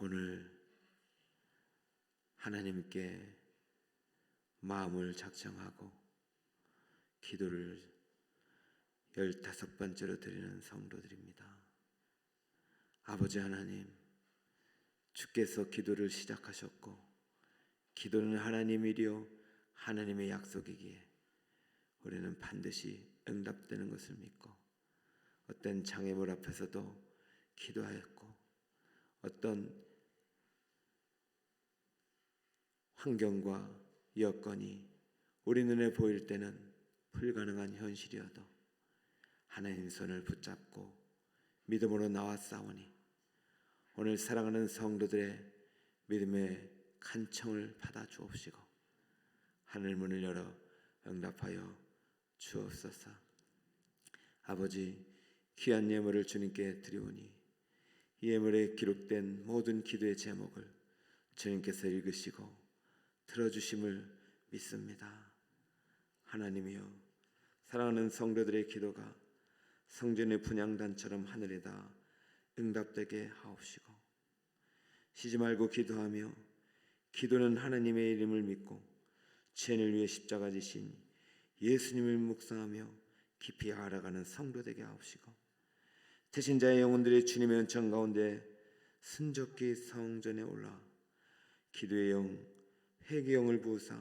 오늘 하나님께 마음을 작정하고 기도를 15번째로 드리는 성도들입니다. 아버지 하나님, 주께서 기도를 시작하셨고 기도는 하나님이리요 하나님의 약속이기에 우리는 반드시 응답되는 것을 믿고 어떤 장애물 앞에서도 기도하였고 어떤 환경과 여건이 우리 눈에 보일 때는 불가능한 현실이어도 하나님 손을 붙잡고 믿음으로 나왔사오니 오늘 사랑하는 성도들의 믿음의 간청을 받아 주옵시고 하늘 문을 열어 응답하여 주옵소서. 아버지, 귀한 예물을 주님께 드리오니 이 예물에 기록된 모든 기도의 제목을 주님께서 읽으시고 들어주심을 믿습니다. 하나님이여, 사랑하는 성도들의 기도가 성전의 분향단처럼 하늘에다 응답되게 하옵시고 쉬지 말고 기도하며 기도는 하나님의 이름을 믿고 죄인을 위해 십자가 지신 예수님을 묵상하며 깊이 알아가는 성도 되게 하옵시고 태신자의 영혼들이 주님의 은총 가운데 순적히 성전에 올라 기도의 영, 회개의 영을 부으사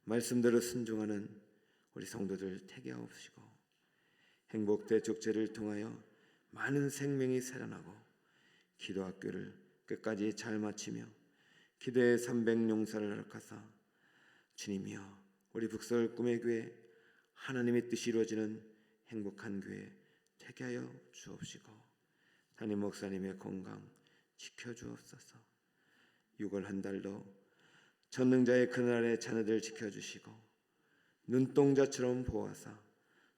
말씀대로 순종하는 우리 성도들 되게 하옵시고 행복 대축제를 통하여 많은 생명이 살아나고 기도 학교를 끝까지 잘 마치며 기도의 300용사를 허락하사 주님이여 우리 북서울 꿈의 교회 하나님의 뜻이 이루어지는 행복한 교회 되게 하여 주옵시고 담임 목사님의 건강 지켜주옵소서. 6월 한 달도 전능자의 그날의 자녀들 지켜주시고 눈동자처럼 보호하사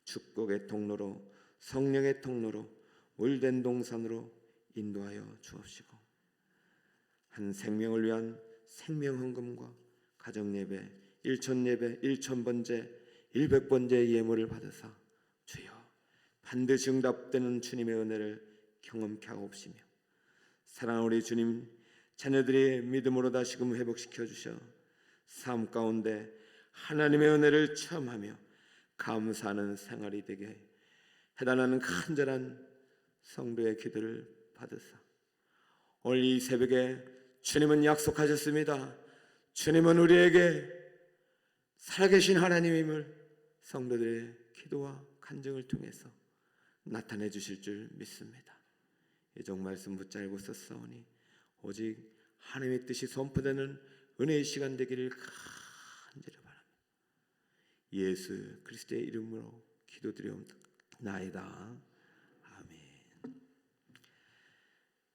축복의 통로로 성령의 통로로 물된 동산으로 인도하여 주옵시고 한 생명을 위한 생명헌금과 가정예배, 일천예배, 1000번째, 100번째 예물을 받으사 주여 반드시 응답되는 주님의 은혜를 경험케 하옵시며 사랑하는 우리 주님 자녀들이 믿음으로 다시금 회복시켜 주셔 삶 가운데 하나님의 은혜를 체험하며 감사하는 생활이 되게 해달라는 간절한 성도의 기도를 받으사 오늘 이 새벽에 주님은 약속하셨습니다. 주님은 우리에게 살아계신 하나님임을 성도들의 기도와 간증을 통해서 나타내 주실 줄 믿습니다. 예정 말씀 붙잡고 썼사오니 오직 하나님의 뜻이 선포되는 은혜의 시간 되기를 간절히 바랍니다. 예수 그리스도의 이름으로 기도드리옵나이다. 아멘.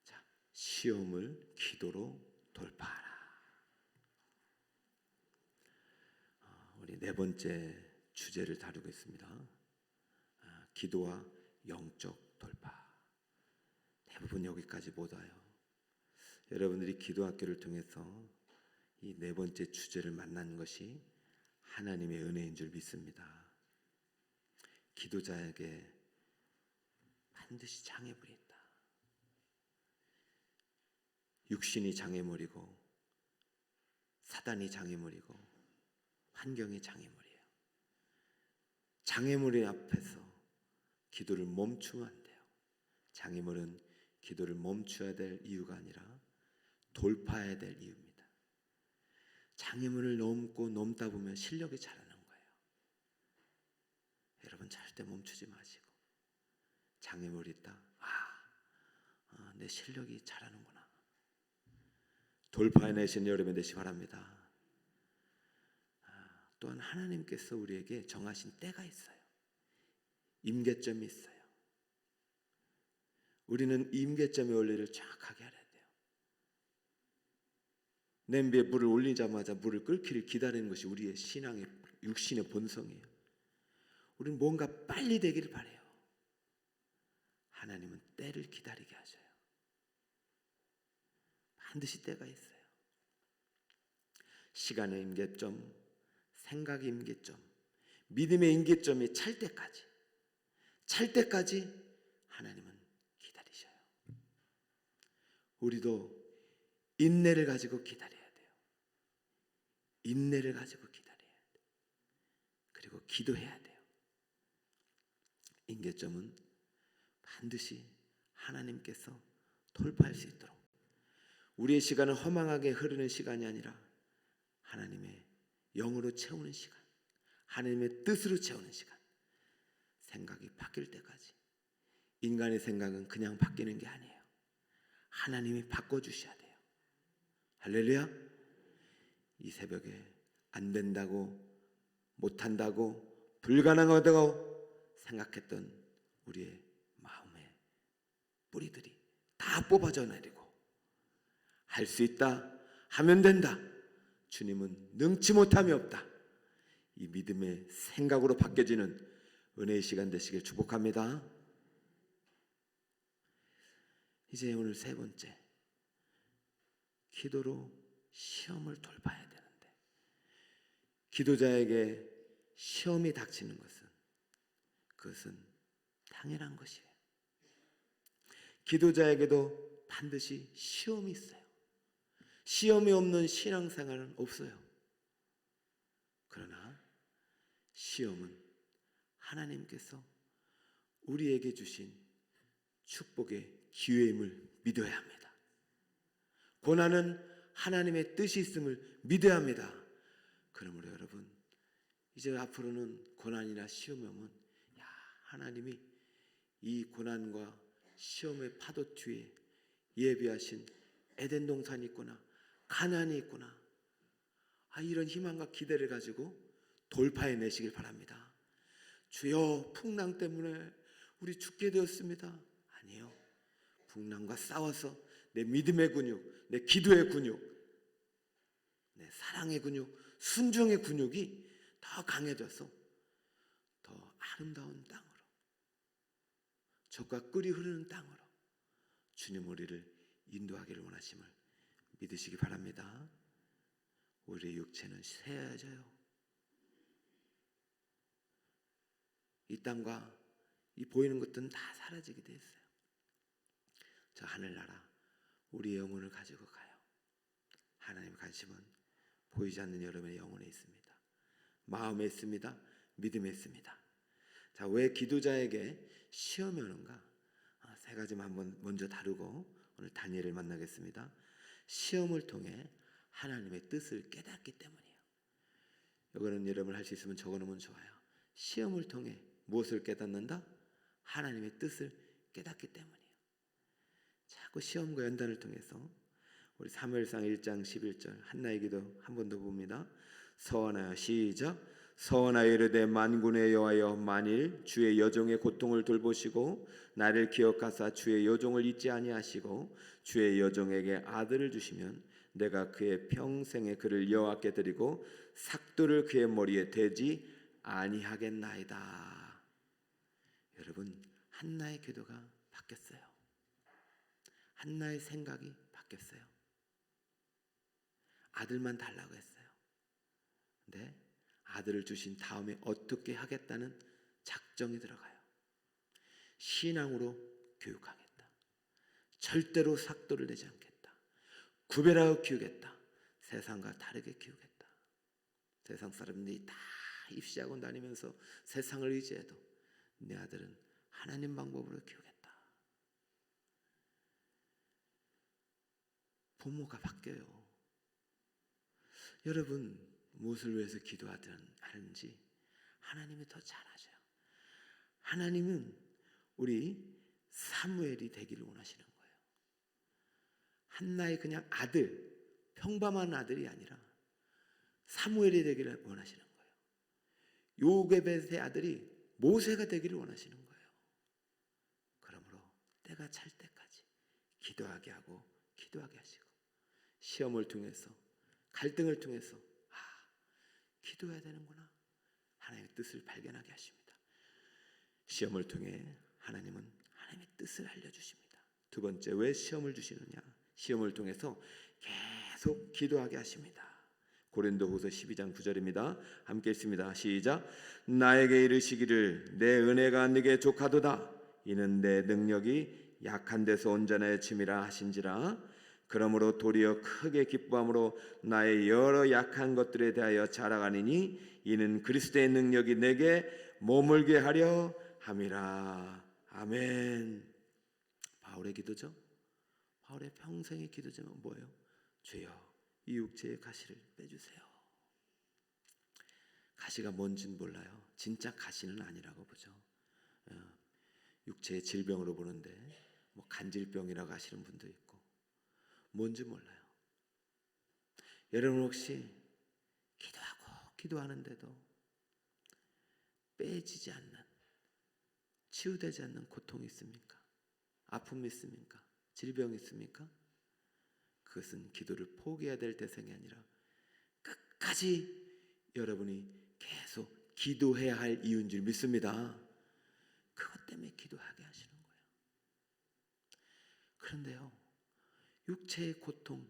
자, 시험을 기도로 돌파하라. 우리 네 번째 주제를 다루고 있습니다. 기도와 영적 돌파. 대부분 여기까지 못 와요. 여러분들이 기도 학교를 통해서 이 네 번째 주제를 만난 것이 하나님의 은혜인 줄 믿습니다. 기도자에게 반드시 장애물이 있다. 육신이 장애물이고 사단이 장애물이고 환경이 장애물이에요. 장애물의 앞에서 기도를 멈추면 안 돼요. 장애물은 기도를 멈춰야 될 이유가 아니라 돌파해야 될 이유입니다. 장애물을 넘다 보면 실력이 자라는 거예요. 여러분 절대 멈추지 마시고 장애물이 있다. 내 실력이 자라는구나. 돌파해내신 여러분 되시기 바랍니다. 또한 하나님께서 우리에게 정하신 때가 있어요. 임계점이 있어요. 우리는 임계점의 원리를 정확하게 알아야 돼요. 냄비에 물을 올리자마자 물을 끓기를 기다리는 것이 우리의 신앙의 육신의 본성이에요. 우리는 뭔가 빨리 되기를 바라요. 하나님은 때를 기다리게 하셔요. 반드시 때가 있어요. 시간의 임계점, 생각의 임계점, 믿음의 임계점이 찰 때까지 하나님은 기다리셔요. 우리도 인내를 가지고 기다려야 돼요. 인내를 가지고 기다려야 돼요. 그리고 기도해야 돼요. 임계점은 반드시 하나님께서 돌파할 수 있도록, 우리의 시간은 허망하게 흐르는 시간이 아니라 하나님의 영으로 채우는 시간, 하나님의 뜻으로 채우는 시간, 생각이 바뀔 때까지. 인간의 생각은 그냥 바뀌는 게 아니에요. 하나님이 바꿔주셔야 돼요. 할렐루야. 이 새벽에 안 된다고, 못한다고, 불가능하다고 생각했던 우리의 마음의 뿌리들이 다 뽑아져 내리고, 할 수 있다, 하면 된다, 주님은 능치 못함이 없다, 이 믿음의 생각으로 바뀌어지는 은혜의 시간 되시길 축복합니다. 이제 오늘 세 번째, 기도로 시험을 돌파해야 되는데, 기도자에게 시험이 닥치는 그것은 당연한 것이에요. 기도자에게도 반드시 시험이 있어요. 시험이 없는 신앙생활은 없어요. 그러나 시험은 하나님께서 우리에게 주신 축복의 기회임을 믿어야 합니다. 고난은 하나님의 뜻이 있음을 믿어야 합니다. 그러므로 여러분, 이제 앞으로는 고난이나 시험이 오면, 하나님이 이 고난과 시험의 파도 뒤에 예비하신 에덴 동산이 있구나, 가나안이 있구나, 이런 희망과 기대를 가지고 돌파해내시길 바랍니다. 주여, 풍랑 때문에 우리 죽게 되었습니다. 아니요, 풍랑과 싸워서 내 믿음의 근육, 내 기도의 근육, 내 사랑의 근육, 순종의 근육이 더 강해져서 더 아름다운 땅으로, 젖과 꿀이 흐르는 땅으로 주님 우리를 인도하기를 원하심을 믿으시기 바랍니다. 우리의 육체는 새해져요. 이 땅과 이 보이는 것들은 다 사라지게 돼 있어요. 저 하늘나라, 우리의 영혼을 가지고 가요. 하나님의 관심은 보이지 않는 여러분의 영혼에 있습니다. 마음에 있습니다. 믿음에 있습니다. 자, 왜 기도자에게 시험이 오는가? 세 가지만 한번 먼저 다루고 오늘 다니엘을 만나겠습니다. 시험을 통해 하나님의 뜻을 깨닫기 때문이에요. 이거는 여러분 할 수 있으면 적어놓으면 좋아요. 시험을 통해 무엇을 깨닫는다? 하나님의 뜻을 깨닫기 때문이에요. 자꾸 시험과 연단을 통해서 우리 사무엘상 1장 11절 한나의 기도 한 번 더 봅니다. 서원하여, 시작. 서원하여 이르되, 만군의 여호와여, 만일 주의 여종의 고통을 돌보시고 나를 기억하사 주의 여종을 잊지 아니하시고 주의 여종에게 아들을 주시면 내가 그의 평생에 그를 여호와께 드리고 삭도를 그의 머리에 대지 아니하겠나이다. 여러분, 한나의 기도가 바뀌었어요. 한나의 생각이 바뀌었어요. 아들만 달라고 했어요. 근데 아들을 주신 다음에 어떻게 하겠다는 작정이 들어가요. 신앙으로 교육하겠다. 절대로 삭도를 내지 않겠다. 구별하여 키우겠다. 세상과 다르게 키우겠다. 세상 사람들이 다 입시학원 다니면서 세상을 의지해도 내 아들은 하나님 방법으로 키우겠다. 부모가 바뀌어요. 여러분, 무엇을 위해서 기도하는지 하나님이 더 잘 아셔요. 하나님은 우리 사무엘이 되기를 원하시는 거예요. 한나의 그냥 아들, 평범한 아들이 아니라 사무엘이 되기를 원하시는 거예요. 요게벳의 아들이 모세가 되기를 원하시는 거예요. 그러므로 때가 찰 때까지 기도하게 하고 기도하게 하시고, 시험을 통해서, 갈등을 통해서 기도해야 되는구나, 하나님의 뜻을 발견하게 하십니다. 시험을 통해 하나님은 하나님의 뜻을 알려주십니다. 두 번째, 왜 시험을 주시느냐? 시험을 통해서 계속 기도하게 하십니다. 고린도후서 12장 9절입니다. 함께 읽습니다. 시작. 나에게 이르시기를 내 은혜가 네게 족하도다. 이는 내 능력이 약한 데서 온전하여 침이라 하신지라. 그러므로 도리어 크게 기뻐함으로 나의 여러 약한 것들에 대하여 자랑하니니 이는 그리스도의 능력이 내게 머물게 하려 함이라. 아멘. 바울의 기도죠. 바울의 평생의 기도제는 뭐예요? 주여 이 육체의 가시를 빼주세요. 가시가 뭔지는 몰라요. 진짜 가시는 아니라고 보죠. 육체의 질병으로 보는데 뭐 간질병이라고 하시는 분도 있고 뭔지 몰라요. 여러분 혹시 기도하고 기도하는데도 빼지지 않는, 치유되지 않는 고통이 있습니까? 아픔이 있습니까? 질병이 있습니까? 그것은 기도를 포기해야 될 대상이 아니라 끝까지 여러분이 계속 기도해야 할 이유인 줄 믿습니다. 그것 때문에 기도하게 하시는 거예요. 그런데요, 육체의 고통,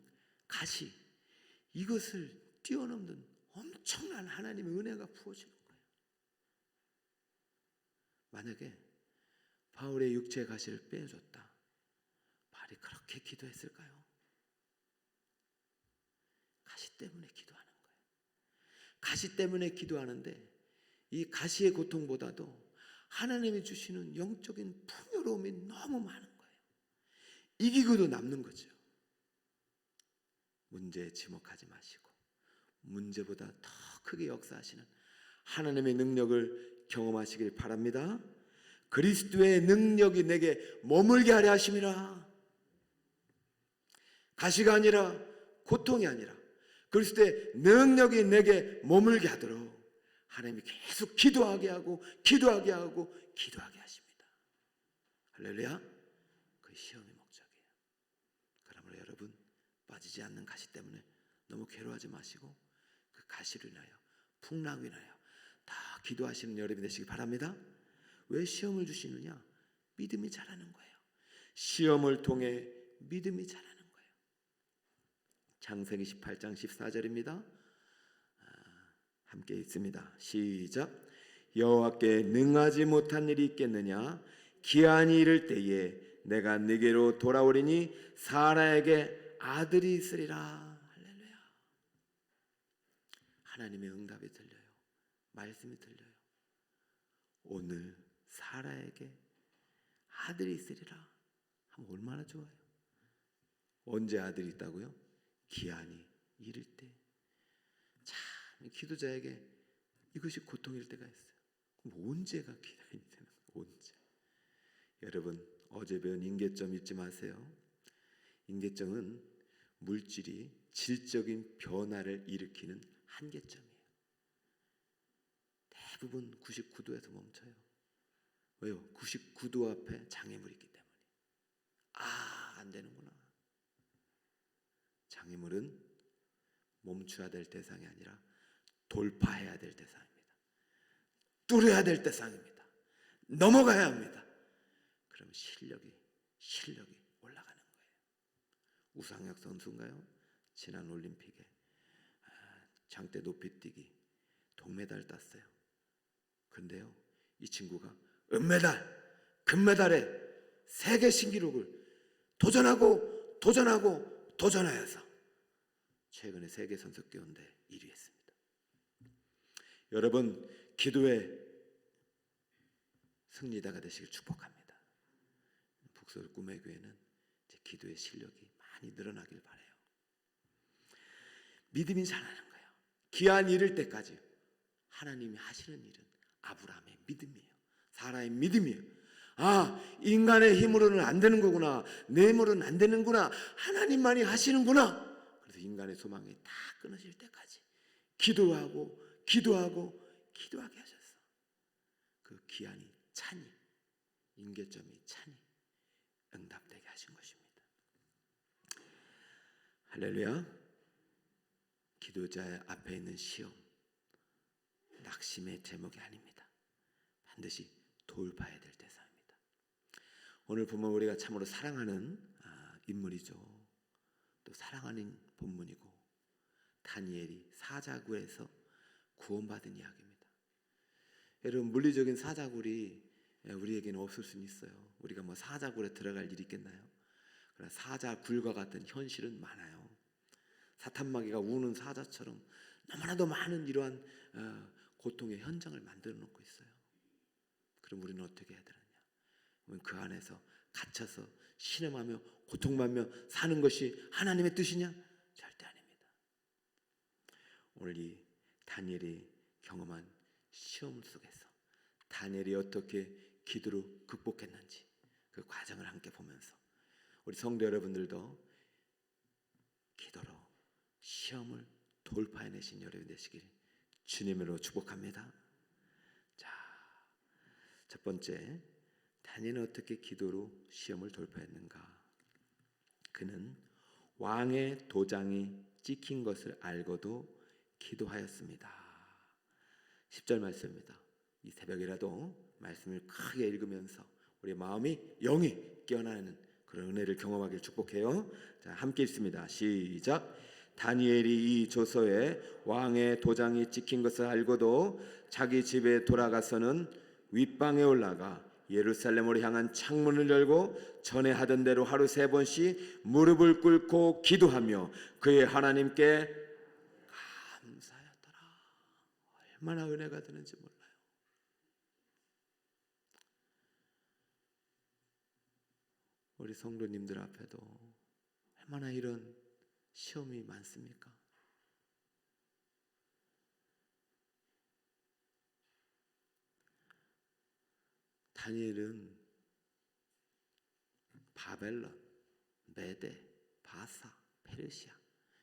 가시, 이것을 뛰어넘는 엄청난 하나님의 은혜가 부어지는 거예요. 만약에 바울의 육체의 가시를 빼줬다, 바울이 그렇게 기도했을까요? 가시 때문에 기도하는 거예요. 가시 때문에 기도하는데 이 가시의 고통보다도 하나님이 주시는 영적인 풍요로움이 너무 많은 거예요. 이기고도 남는 거죠. 문제에 지목하지 마시고 문제보다 더 크게 역사하시는 하나님의 능력을 경험하시길 바랍니다. 그리스도의 능력이 내게 머물게 하려 하심이라. 가시가 아니라 고통이 아니라 그리스도의 능력이 내게 머물게 하도록 하나님이 계속 기도하게 하고 기도하게 하고 기도하게 하십니다. 할렐루야. 그 시험의 목적이에요. 그러므로 여러분 빠지지 않는 가시 때문에 너무 괴로워하지 마시고 그 가시를 인하여 풍랑을 인하여 다 기도하시는 여러분이 되시기 바랍니다. 왜 시험을 주시느냐? 믿음이 자라는 거예요. 시험을 통해 믿음이 자라는 거예요. 창세기 18장 14절입니다. 함께 읽습니다. 시작. 여호와께 능하지 못한 일이 있겠느냐? 기한이 이를 때에 내가 네게로 돌아오리니 사라에게 아들이 있으리라. 할렐루야. 하나님의 응답이 들려요. 말씀이 들려요. 오늘 사라에게 아들이 있으리라 하면 얼마나 좋아요. 언제 아들이 있다고요? 기한이 이를 때. 참 기도자에게 이것이 고통일 때가 있어요. 그럼 언제가 기한이 되는 거예요? 언제? 여러분 어제 배운 임계점 잊지 마세요. 임계점은 물질이 질적인 변화를 일으키는 한계점이에요. 대부분 99도에서 멈춰요. 왜요? 99도 앞에 장애물이 있기 때문에. 안 되는구나. 장애물은 멈춰야 될 대상이 아니라 돌파해야 될 대상입니다. 뚫어야 될 대상입니다. 넘어가야 합니다. 그럼 실력이 올라가는 거예요. 우상혁 선수인가요? 지난 올림픽에 장대 높이뛰기 동메달 땄어요. 근데요, 이 친구가 은메달, 금메달에 세계 신기록을 도전하여서 최근에 세계 선수권대 1위 했습니다. 여러분 기도의 승리자가 되시길 축복합니다. 북서울 꿈의 교회는 기도의 실력이 많이 늘어나길 바라요. 믿음이 자라는 거예요. 기한 이를 때까지 하나님이 하시는 일은 아브라함의 믿음이에요. 사라의 믿음이에요. 인간의 힘으로는 안 되는 거구나. 내 힘으로는 안 되는구나. 하나님만이 하시는구나. 그래서 인간의 소망이 다 끊어질 때까지 기도하게 하셨어. 그 기한이 차니, 임계점이 차니 응답되게 하신 것입니다. 할렐루야. 기도자 앞에 있는 시험, 낙심의 제목이 아닙니다. 반드시 돌파해야 될 대상입니다. 오늘 보면 우리가 참으로 사랑하는 인물이죠. 또 사랑하는 본문이고 다니엘이 사자굴에서 구원받은 이야기입니다. 여러분 물리적인 사자굴이 우리에게는 없을 수는 있어요. 우리가 뭐 사자굴에 들어갈 일이 있겠나요? 그러나 사자 굴과 같은 현실은 많아요. 사탄마귀가 우는 사자처럼 너무나도 많은 이러한 고통의 현장을 만들어 놓고 있어요. 그럼 우리는 어떻게 해야 되느냐? 그 안에서 갇혀서 신음하며 고통받며 사는 것이 하나님의 뜻이냐? 절대 아닙니다. 오늘 이 다니엘이 경험한 시험 속에서 다니엘이 어떻게 기도로 극복했는지 그 과정을 함께 보면서 우리 성도 여러분들도 기도로 시험을 돌파해내신 여러분 되시길 주님으로 축복합니다. 자, 첫 번째, 다니엘은 어떻게 기도로 시험을 돌파했는가? 그는 왕의 도장이 찍힌 것을 알고도 기도하였습니다. 10절 말씀입니다. 이 새벽이라도 말씀을 크게 읽으면서 우리 마음이 영이 깨어나는 그런 은혜를 경험하길 축복해요. 자, 함께 읽습니다. 시작. 다니엘이 이 조서에 왕의 도장이 찍힌 것을 알고도 자기 집에 돌아가서는 윗방에 올라가 예루살렘으로 향한 창문을 열고 전에 하던 대로 하루 3번씩 무릎을 꿇고 기도하며 그의 하나님께 감사하였더라. 얼마나 은혜가 되는지 몰라요. 우리 성도님들 앞에도 얼마나 이런 시험이 많습니까? 다니엘은 바벨론, 메데, 바사, 페르시아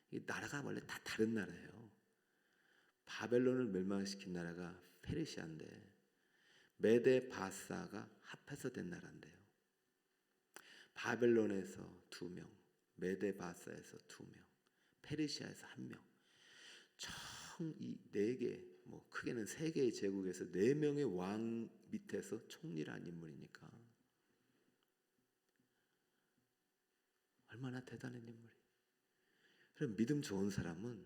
이 나라가 원래 다 다른 나라예요. 바벨론을 멸망시킨 나라가 페르시아인데 메데, 바사가 합해서 된 나라인데요. 바벨론에서 2명, 메데, 바사에서 2명, 페르시아에서 1명, 총 이 4개, 뭐 크게는 3개의 제국에서 4명의 왕 밑에서 총리를 한 인물이니까 얼마나 대단한 인물이. 그럼 믿음 좋은 사람은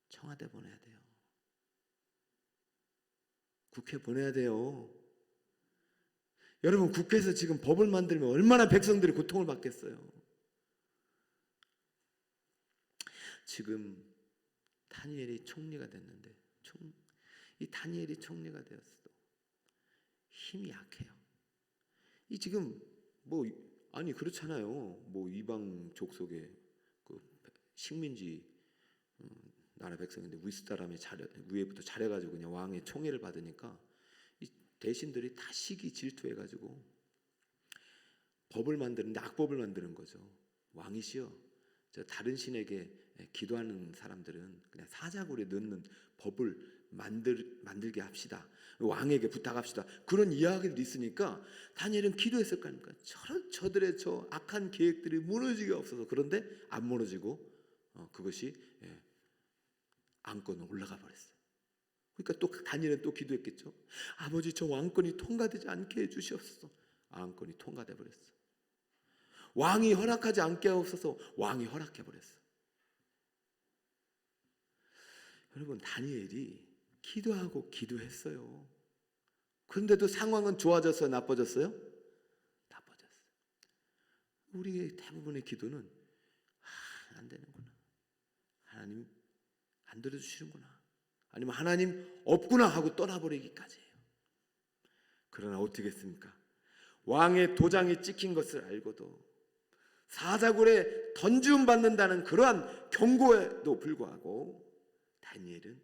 청와대 보내야 돼요. 국회 보내야 돼요. 여러분, 국회에서 지금 법을 만들면 얼마나 백성들이 고통을 받겠어요. 지금 다니엘이 총리가 됐는데 이 다니엘이 총리가 되었어도 힘이 약해요. 이 지금 뭐 아니 그렇잖아요. 뭐 이방 족속의 그 식민지 나라 백성인데 윗사람이 위에부터 잘해가지고 그냥 왕의 총애를 받으니까 이 대신들이 다 시기 질투해가지고 법을 만드는데 악법을 만드는 거죠. 왕이시여, 저 다른 신에게 기도하는 사람들은 그냥 사자굴에 넣는 법을 만들게 합시다. 왕에게 부탁합시다. 그런 이야기들이 있으니까 다니엘은 기도했을 거 아닙니까? 저들의 저 악한 계획들이 무너지게 없어서. 그런데 안 무너지고 그것이 왕권으로 올라가 버렸어요. 그러니까 또 다니엘은 또 기도했겠죠. 아버지, 저 왕권이 통과되지 않게 해주시옵소서. 왕권이 통과돼 버렸어. 왕이 허락하지 않게 하옵소서. 왕이 허락해 버렸어. 여러분, 다니엘이 기도하고 기도했어요. 그런데도 상황은 좋아졌어요? 나빠졌어요? 나빠졌어요. 우리의 대부분의 기도는 안 되는구나. 하나님 안 들어주시는구나. 아니면 하나님 없구나 하고 떠나버리기까지예요. 그러나 어떻게 했습니까? 왕의 도장이 찍힌 것을 알고도 사자굴에 던지움 받는다는 그러한 경고에도 불구하고 다니엘은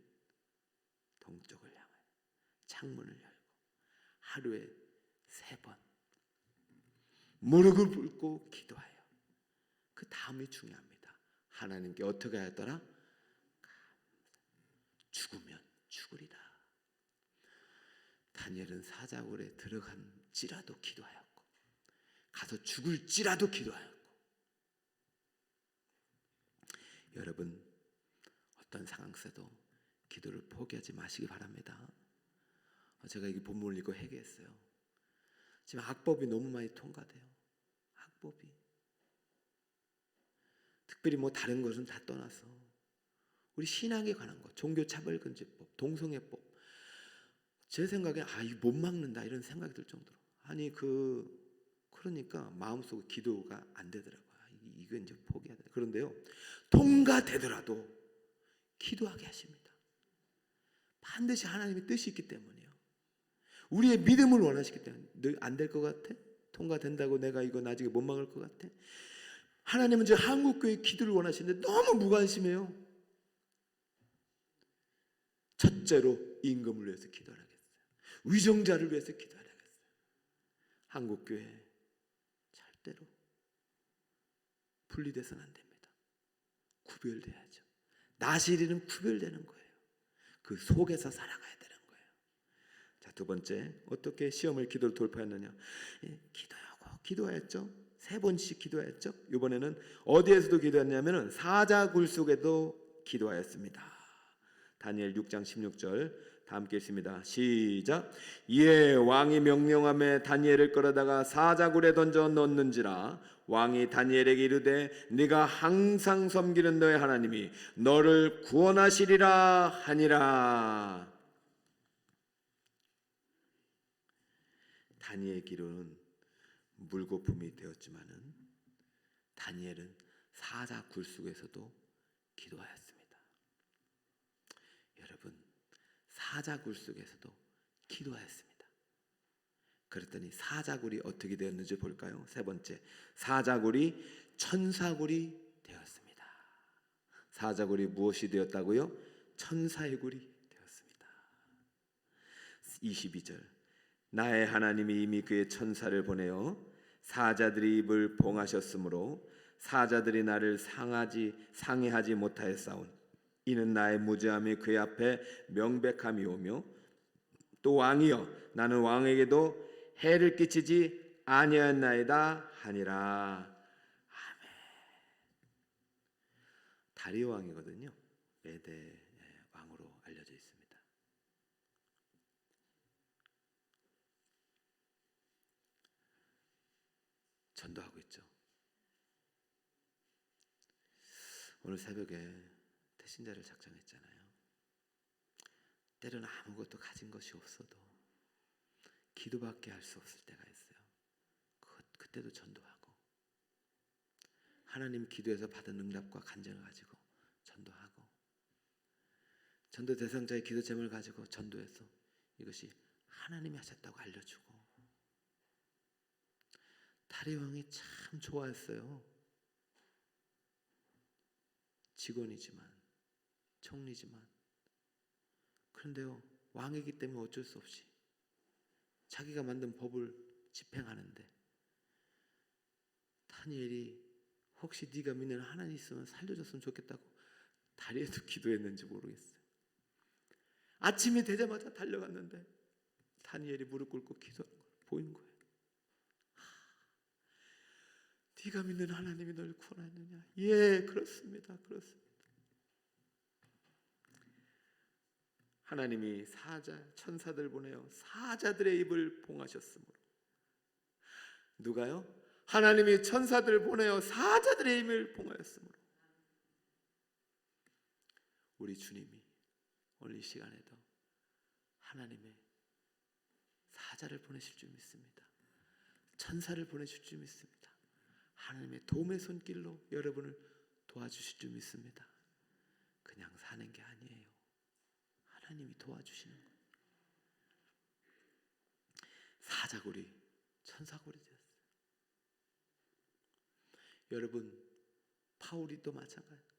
동쪽을 향하여 창문을 열고 하루에 3번 무릎을 꿇고 기도하여 그 다음이 중요합니다. 하나님께 어떻게 하였더라? 죽으면 죽으리다. 다니엘은 사자굴에 들어간지라도 기도하였고 가서 죽을지라도 기도하였고. 여러분, 어떤 상황 속에도 기도를 포기하지 마시기 바랍니다. 제가 이 본문을 읽고 회개했어요. 지금 악법이 너무 많이 통과돼요. 악법이. 특별히 뭐 다른 것은 다 떠나서 우리 신앙에 관한 것, 종교차별금지법, 동성애법, 제 생각에 이거 못 막는다 이런 생각이 들 정도로. 아니 그런 그러니까 마음속으로 기도가 안 되더라고요. 이건 이제 포기해야 돼. 그런데요, 통과되더라도 기도하게 하십니다. 반드시 하나님의 뜻이 있기 때문이에요. 우리의 믿음을 원하시기 때문에. 안 될 것 같아? 통과된다고 내가 이거 나중에 못 막을 것 같아? 하나님은 이제 한국교회 기도를 원하시는데 너무 무관심해요. 첫째로 임금을 위해서 기도하겠어요. 위정자를 위해서 기도하겠어요. 한국교회 절대로 분리돼서는 안 됩니다. 구별돼야죠. 나시리는 구별되는 거예요. 그 속에서 살아가야 되는 거예요. 자, 두 번째, 어떻게 시험을 기도를 돌파했느냐? 기도하고 기도했죠. 3번씩 기도했죠. 이번에는 어디에서도 기도했냐면은 사자굴 속에도 기도하였습니다. 다니엘 6장 16절 다 함께 읽습니다. 시작. 이에 왕이 명령하며 다니엘을 끌어다가 사자굴에 던져 넣는지라. 왕이 다니엘에게 이르되 네가 항상 섬기는 너의 하나님이 너를 구원하시리라 하니라. 다니엘의 기도는 물거품이 되었지만은 다니엘은 사자굴 속에서도 기도하였습니다. 여러분, 사자굴 속에서도 기도하였습니다. 그랬더니 사자굴이 어떻게 되었는지 볼까요? 세 번째, 사자굴이 천사굴이 되었습니다. 사자굴이 무엇이 되었다고요? 천사의 굴이 되었습니다. 22절, 나의 하나님이 이미 그의 천사를 보내어 사자들의 입을 봉하셨으므로 사자들이 나를 상해하지 못하였사오니 이는 나의 무죄함이 그의 앞에 명백함이오며 또 왕이여 나는 왕에게도 해를 끼치지 아니하였나이다 하니라. 아멘. 다리오 왕이거든요. 메대 왕으로 알려져 있습니다. 전도하고 있죠. 오늘 새벽에 태신자를 작정했잖아요. 때로는 아무것도 가진 것이 없어도 기도밖에 할 수 없을 때가 있어요. 그때도 전도하고 하나님 기도에서 받은 응답과 간증을 가지고 전도하고 전도 대상자의 기도 제목을 가지고 전도해서 이것이 하나님이 하셨다고 알려주고. 다리왕이 참 좋아했어요. 직원이지만 총리지만 그런데요, 왕이기 때문에 어쩔 수 없이 자기가 만든 법을 집행하는데 다니엘이 혹시 네가 믿는 하나님 있으면 살려줬으면 좋겠다고 다리에도 기도했는지 모르겠어요. 아침이 되자마자 달려갔는데 다니엘이 무릎 꿇고 기도하는 걸 보인 거예요. 네가 믿는 하나님이 널 구원하느냐? 예, 그렇습니다. 그렇습니다. 하나님이 천사들 보내어 사자들의 입을 봉하셨으므로. 누가요? 하나님이 천사들 보내어 사자들의 입을 봉하였으므로. 우리 주님이 오늘 이 시간에도 하나님의 사자를 보내실 줄 믿습니다. 천사를 보내실 줄 믿습니다. 하나님의 도움의 손길로 여러분을 도와주실 줄 믿습니다. 그냥 사는 게 아니에요. 하나님이 도와주시는 거예요. 사자굴이 천사굴이 되었어요. 여러분, 바울이 또 마찬가지.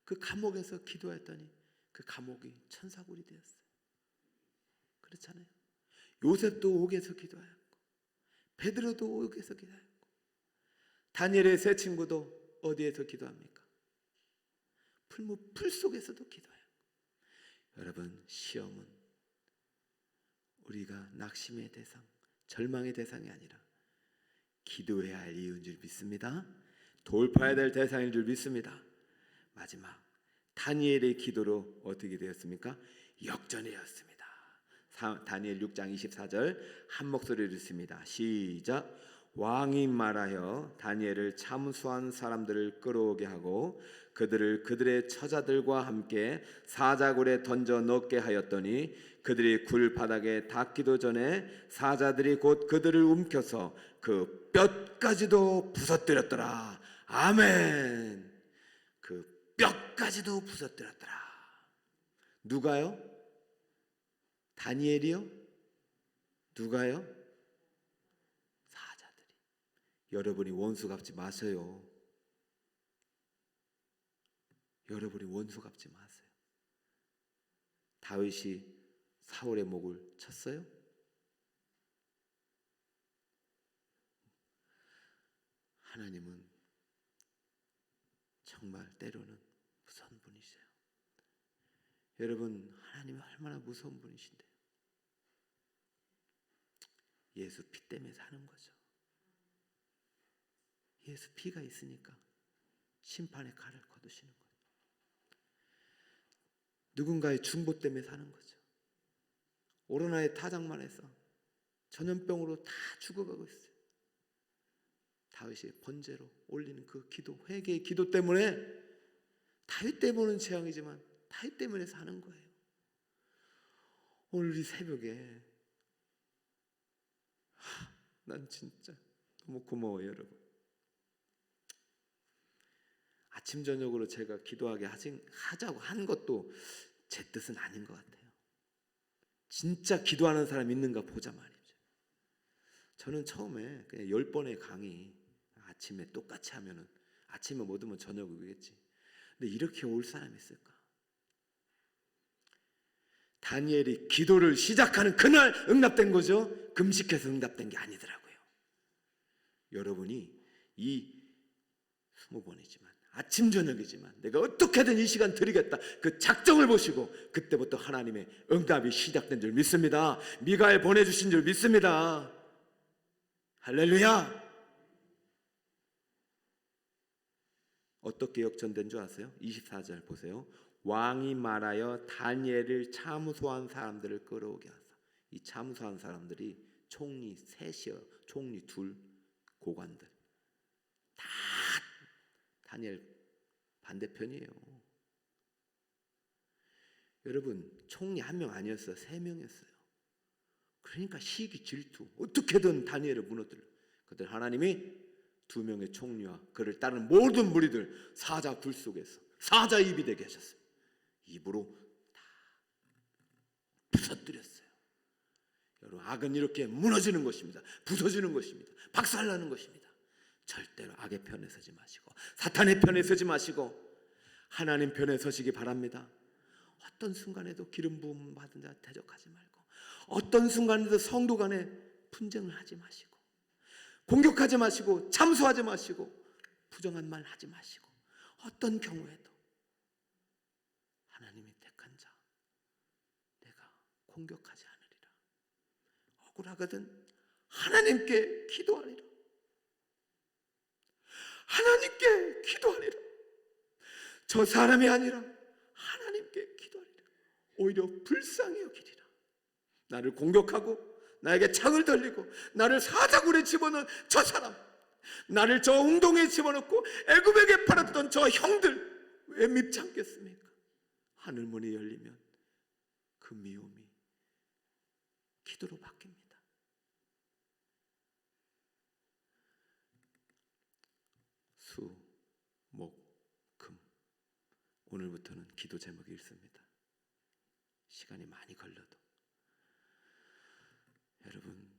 그 감옥에서 기도했더니 그 감옥이 천사굴이 되었어요. 그렇잖아요. 요셉도 옥에서 기도하였고 베드로도 옥에서 기도하였고 다니엘의 세 친구도 어디에서 기도합니까? 풀 속에서도 기도해요. 여러분, 시험은 우리가 낙심의 대상, 절망의 대상이 아니라 기도해야 할 이유인 줄 믿습니다. 돌파해야 될 대상인 줄 믿습니다. 마지막, 다니엘의 기도로 어떻게 되었습니까? 역전이었습니다. 다니엘 6장 24절 한 목소리로 읽습니다. 시작. 왕이 말하여 다니엘을 참수한 사람들을 끌어오게 하고 그들을 그들의 처자들과 함께 사자굴에 던져 넣게 하였더니 그들이 굴 바닥에 닿기도 전에 사자들이 곧 그들을 움켜서 그 뼈까지도 부서뜨렸더라. 아멘. 그 뼈까지도 부서뜨렸더라. 누가요? 다니엘이요? 누가요? 사자들이. 여러분이 원수 갚지 마세요. 여러분이 원수 갚지 마세요. 다윗이 사울의 목을 쳤어요? 하나님은 정말 때로는 무서운 분이세요. 여러분, 하나님이 얼마나 무서운 분이신데요. 예수 피 때문에 사는 거죠. 예수 피가 있으니까 심판의 칼을 거두시는 거예요. 누군가의 중보 때문에 사는 거죠. 오로나의 타작만 해서 전염병으로 다 죽어가고 있어요. 다윗이 번제로 올리는 그 기도, 회개의 기도 때문에, 다윗 때문은 재앙이지만 다윗 때문에 사는 거예요. 오늘 이 새벽에 난 진짜 너무 고마워요, 여러분. 아침 저녁으로 제가 기도하게 하자고 한 것도 제 뜻은 아닌 것 같아요. 진짜 기도하는 사람 있는가 보자 말이죠. 저는 처음에 그냥 10번의 강의 아침에 똑같이 하면은 아침에 못 오면 저녁 오겠지. 근데 이렇게 올 사람이 있을까? 다니엘이 기도를 시작하는 그날 응답된 거죠. 금식해서 응답된 게 아니더라고요. 여러분이 이 20번이지만 아침 저녁이지만 내가 어떻게든 이 시간 드리겠다, 그 작정을 보시고 그때부터 하나님의 응답이 시작된 줄 믿습니다. 미가엘 보내주신 줄 믿습니다. 할렐루야. 어떻게 역전된 줄 아세요? 24절 보세요. 왕이 말하여 다니엘을 참수한 사람들을 끌어오게 하사. 이 참수한 사람들이 총리 셋이요, 총리 둘, 고관들 다 다니엘 반대편이에요. 여러분, 총리 한 명 아니었어요. 3명이었어요. 그러니까 시기 질투, 어떻게든 다니엘을 무너뜨려. 그때 하나님이 2명의 총리와 그를 따르는 모든 무리들 사자 굴 속에서 사자 입이 되게 하셨어요. 입으로 다 부서뜨렸어요. 여러분, 악은 이렇게 무너지는 것입니다. 부서지는 것입니다. 박살나는 것입니다. 절대로 악의 편에 서지 마시고 사탄의 편에 서지 마시고 하나님 편에 서시기 바랍니다. 어떤 순간에도 기름 부음 받은 자 대적하지 말고, 어떤 순간에도 성도 간에 분쟁을 하지 마시고, 공격하지 마시고, 참소하지 마시고, 부정한 말 하지 마시고, 어떤 경우에도 하나님이 택한 자 내가 공격하지 않으리라. 억울하거든 하나님께 기도하리라. 하나님께 기도하리라. 저 사람이 아니라 하나님께 기도하리라. 오히려 불쌍히 여기리라. 나를 공격하고 나에게 창을 들리고 나를 사자굴에 집어넣은 저 사람, 나를 저 웅동에 집어넣고 애굽에게 팔았던 저 형들 왜 밉지 않겠습니까? 하늘문이 열리면 그 미움이 기도로 바뀝니다. 수, 목, 금, 오늘부터는 기도 제목이 읽습니다. 시간이 많이 걸려도 여러분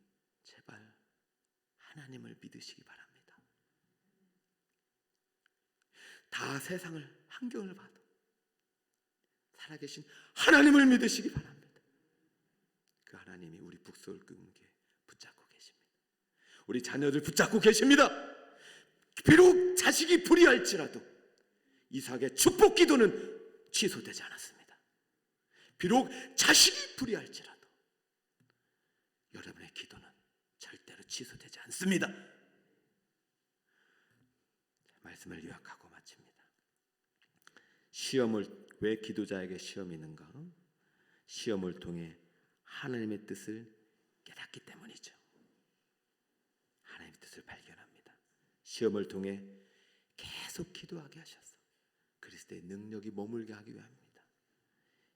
제발 하나님을 믿으시기 바랍니다. 다 세상을 환경을 봐도 살아계신 하나님을 믿으시기 바랍니다. 그 하나님이 우리 북서울교회 붙잡고 계십니다. 우리 자녀들 붙잡고 계십니다. 비록 자식이 불의할지라도 이삭의 축복 기도는 취소되지 않았습니다. 비록 자식이 불의할지라도 여러분의 기도는 절대로 취소되지 않습니다. 말씀을 요약하고 마칩니다. 시험을, 왜 기도자에게 시험이 있는가? 시험을 통해 하나님의 뜻을 깨닫기 때문이죠. 하나님의 뜻을 발견합니다. 시험을 통해 계속 기도하게 하셔서 그리스도의 능력이 머물게 하기 위함입니다.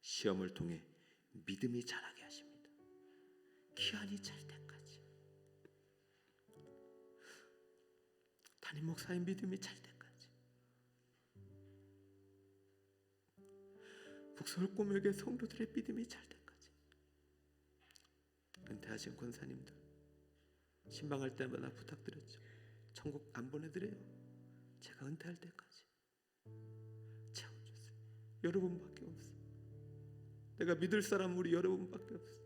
시험을 통해 믿음이 자라게 하십니다. 기한이 찰 때까지. 담임 목사의 믿음이 찰 때까지, 북서울 꼬매교회 성도들의 믿음이 찰 때까지. 은퇴하신 권사님들 신방할 때마다 부탁드렸죠. 천국 안 보내드려요. 제가 은퇴할 때까지 채워주세요. 여러분밖에 없어. 내가 믿을 사람 우리 여러분밖에 없어.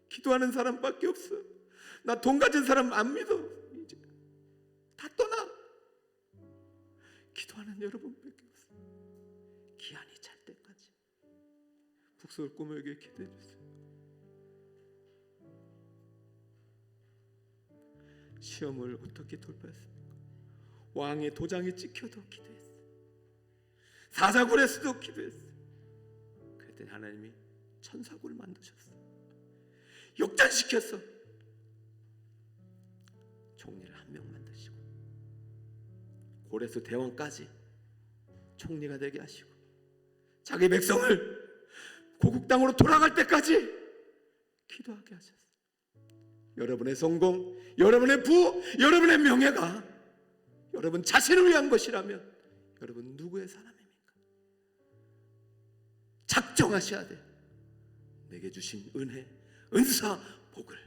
기도하는 사람밖에 없어. 나 돈 가진 사람 안 믿어. 이제 다 떠나. 기도하는 여러분밖에 없어. 기한이 찰 때까지 북서울 꼬매교회 기도해 주세요. 시험을 어떻게 돌파했습니까? 왕의 도장이 찍혀도 기도했어요. 사자굴에서도 기도했어요. 그랬더니 하나님이 천사굴을 만드셨어요. 역전시켰어. 총리를 한 명 만드시고 고레스 대왕까지 총리가 되게 하시고 자기 백성을 고국 땅으로 돌아갈 때까지 기도하게 하셨어요. 여러분의 성공, 여러분의 부, 여러분의 명예가 여러분 자신을 위한 것이라면 여러분 누구의 사람입니까? 작정하셔야 돼요. 내게 주신 은혜, 은사, 복을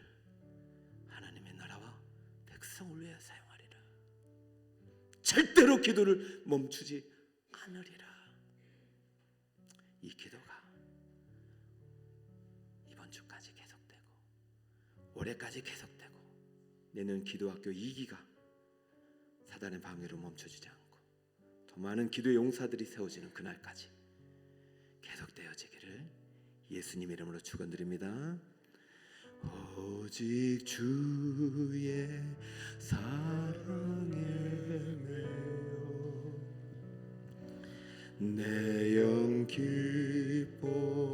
하나님의 나라와 백성을 위해 사용하리라. 절대로 기도를 멈추지 않으리라. 이 기도가 이번 주까지 계속되고 올해까지 계속되고 내년 기도학교 2기가 사단의 방해로 멈춰지지 않고 더 많은 기도의 용사들이 세워지는 그날까지 계속되어지기를 예수님 이름으로 축원드립니다. 오직 주의 사랑에 매여 내 영 길